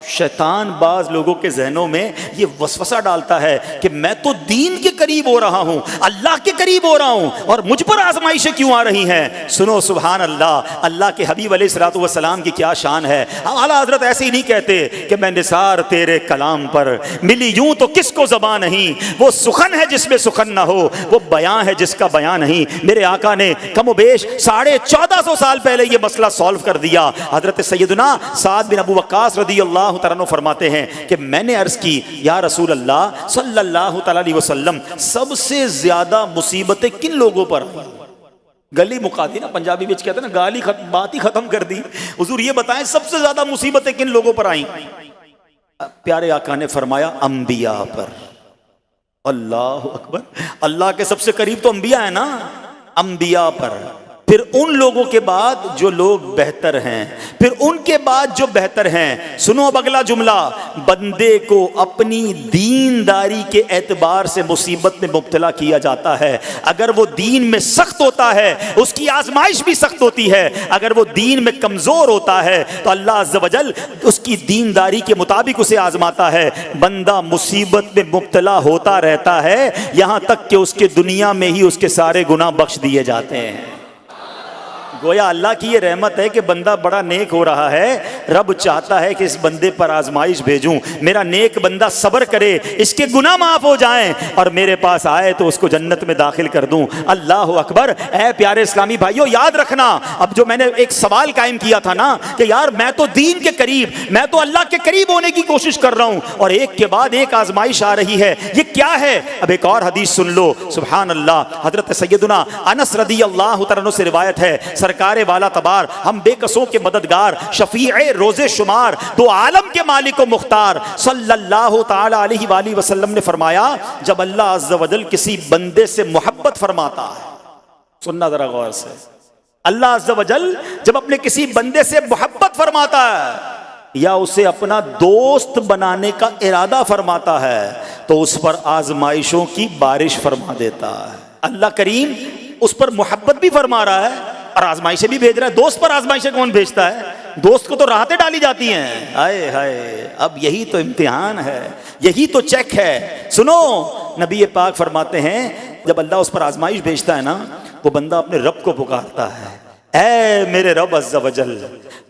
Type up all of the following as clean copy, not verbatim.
شیطان بعض لوگوں کے ذہنوں میں یہ وسوسہ ڈالتا ہے کہ میں تو دین کے قریب ہو رہا ہوں، اللہ کے قریب ہو رہا ہوں، اور مجھ پر آزمائشیں کیوں آ رہی ہیں؟ سنو سبحان اللہ، اللہ کے حبیب علیہ الصلوۃ والسلام کی کیا شان ہے۔ اعلیٰ حضرت ایسے ہی نہیں کہتے کہ میں نثار تیرے کلام پر، ملی یوں تو کس کو زبان نہیں، وہ سخن ہے جس میں سخن نہ ہو، وہ بیاں ہے جس کا بیاں نہیں۔ میرے آقا نے کم و بیش 1450 سال پہلے یہ مسئلہ سالو کر دیا۔ حضرت سیدنا سعد بن ابو وقاص رضی اللہ تعالیٰ عنہ فرماتے ہیں کہ میں نے عرض کی یا رسول اللہ صلی اللہ تعالیٰ علیہ وسلم، سب سے زیادہ مصیبتیں کن لوگوں پر آئیں؟ گلی مکا دی نا، پنجابی بچ کہتے ہیں نا، گالی بات ہی ختم کر دی۔ حضور یہ بتائیں سب سے زیادہ مصیبتیں کن لوگوں پر آئیں؟ پیارے آقا نے فرمایا انبیاء پر۔ اللہ اکبر، اللہ کے سب سے قریب تو انبیاء ہیں نا، انبیاء پر، پھر ان لوگوں کے بعد جو لوگ بہتر ہیں، پھر ان کے بعد جو بہتر ہیں۔ سنو اب اگلا جملہ، بندے کو اپنی دینداری کے اعتبار سے مصیبت میں مبتلا کیا جاتا ہے۔ اگر وہ دین میں سخت ہوتا ہے اس کی آزمائش بھی سخت ہوتی ہے، اگر وہ دین میں کمزور ہوتا ہے تو اللہ عز و جل اس کی دینداری کے مطابق اسے آزماتا ہے۔ بندہ مصیبت میں مبتلا ہوتا رہتا ہے یہاں تک کہ اس کے دنیا میں ہی اس کے سارے گناہ بخش دیے جاتے ہیں۔ گویا اللہ کی یہ رحمت ہے کہ بندہ بڑا نیک ہو رہا ہے، رب چاہتا ہے کہ اس بندے پر آزمائش بھیجوں، میرا نیک بندہ صبر کرے، اس کے گناہ معاف ہو جائیں اور میرے پاس آئے تو اس کو جنت میں داخل کر دوں۔ اللہ اکبر۔ اے پیارے اسلامی بھائیوں، یاد رکھنا، اب جو میں نے ایک سوال قائم کیا تھا نا کہ یار میں تو دین کے قریب، میں تو اللہ کے قریب ہونے کی کوشش کر رہا ہوں اور ایک کے بعد ایک آزمائش آ رہی ہے، یہ کیا ہے؟ اب ایک اور حدیث سن لو، سبحان اللہ۔ حضرت سیدنا انس رضی اللہ تعالیٰ عنہ سے روایت ہے، سرکار والا تبار، ہم بے کسوں کے مددگار، شفیع روز شمار، دو عالم کے مالک و مختار، صلی اللہ تعالی علیہ وآلہ وسلم نے فرمایا، جب اللہ عز و جل کسی بندے سے محبت فرماتا ہے، سننا ذرا غور سے، اللہ عز و جل جب اپنے کسی بندے سے محبت فرماتا ہے یا اسے اپنا دوست بنانے کا ارادہ فرماتا ہے تو اس پر آزمائشوں کی بارش فرما دیتا ہے۔ اللہ کریم اس پر محبت بھی فرما رہا ہے اور آزمائشیں بھی بھیج رہا ہے۔ دوست پر آزمائشیں کون بھیجتا ہے؟ دوست کو تو راحتیں ڈالی جاتی ہیں۔ ہائے ہائے، اب یہی تو امتحان ہے، یہی تو چیک ہے۔ سنو، نبی پاک فرماتے ہیں جب اللہ اس پر آزمائش بھیجتا ہے نا، وہ بندہ اپنے رب کو پکارتا ہے، اے میرے رب عز و جل،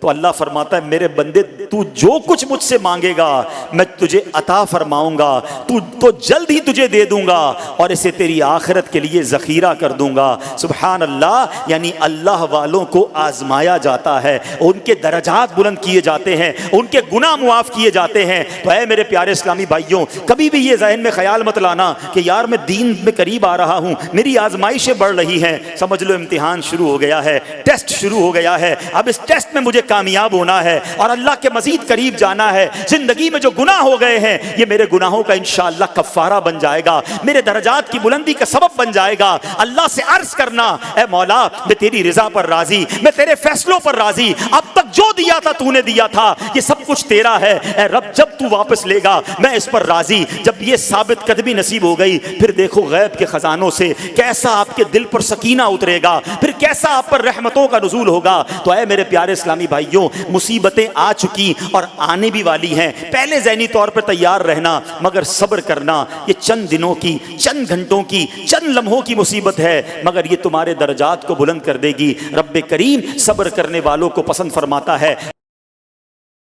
تو اللہ فرماتا ہے میرے بندے تو جو کچھ مجھ سے مانگے گا میں تجھے عطا فرماؤں گا، تو جلد ہی تجھے دے دوں گا اور اسے تیری آخرت کے لیے ذخیرہ کر دوں گا۔ سبحان اللہ۔ یعنی اللہ والوں کو آزمایا جاتا ہے، ان کے درجات بلند کیے جاتے ہیں، ان کے گناہ معاف کیے جاتے ہیں۔ تو اے میرے پیارے اسلامی بھائیوں، کبھی بھی یہ ذہن میں خیال مت لانا کہ یار میں دین میں قریب آ رہا ہوں، میری آزمائشیں بڑھ رہی ہیں۔ سمجھ لو امتحان شروع ہو گیا ہے، ٹیسٹ شروع ہو گیا ہے، اب اس ٹیسٹ میں مجھے کامیاب ہونا ہے اور اللہ کے مزید قریب جانا ہے۔ زندگی میں جو گناہ ہو گئے ہیں یہ میرے گناہوں کا انشاءاللہ کفارہ بن جائے گا، میرے درجات کی بلندی کا سبب بن جائے گا۔ اللہ سے عرض کرنا، اے مولا میں تیری رضا پر راضی، میں تیرے فیصلوں پر راضی، اب تک جو دیا تھا تو نے دیا تھا، یہ سب کچھ تیرا ہے۔ اے رب جب تو واپس لے گا میں اس پر راضی۔ جب یہ ثابت قدمی نصیب ہو گئی پھر دیکھو غیب کے خزانوں سے کیسا آپ کے دل پر سکینہ اترے گا، پھر کیسا آپ پر رحمتوں کا نزول ہوگا۔ تو اے میرے پیارے اسلامی بھائیوں، مصیبتیں آ چکی اور آنے بھی والی ہیں، پہلے ذہنی طور پر تیار رہنا، مگر صبر کرنا۔ یہ چند دنوں کی، چند گھنٹوں کی، چند لمحوں کی مصیبت ہے مگر یہ تمہارے درجات کو بلند کر دے گی۔ رب کریم صبر کرنے والوں کو پسند فرماتا ہے۔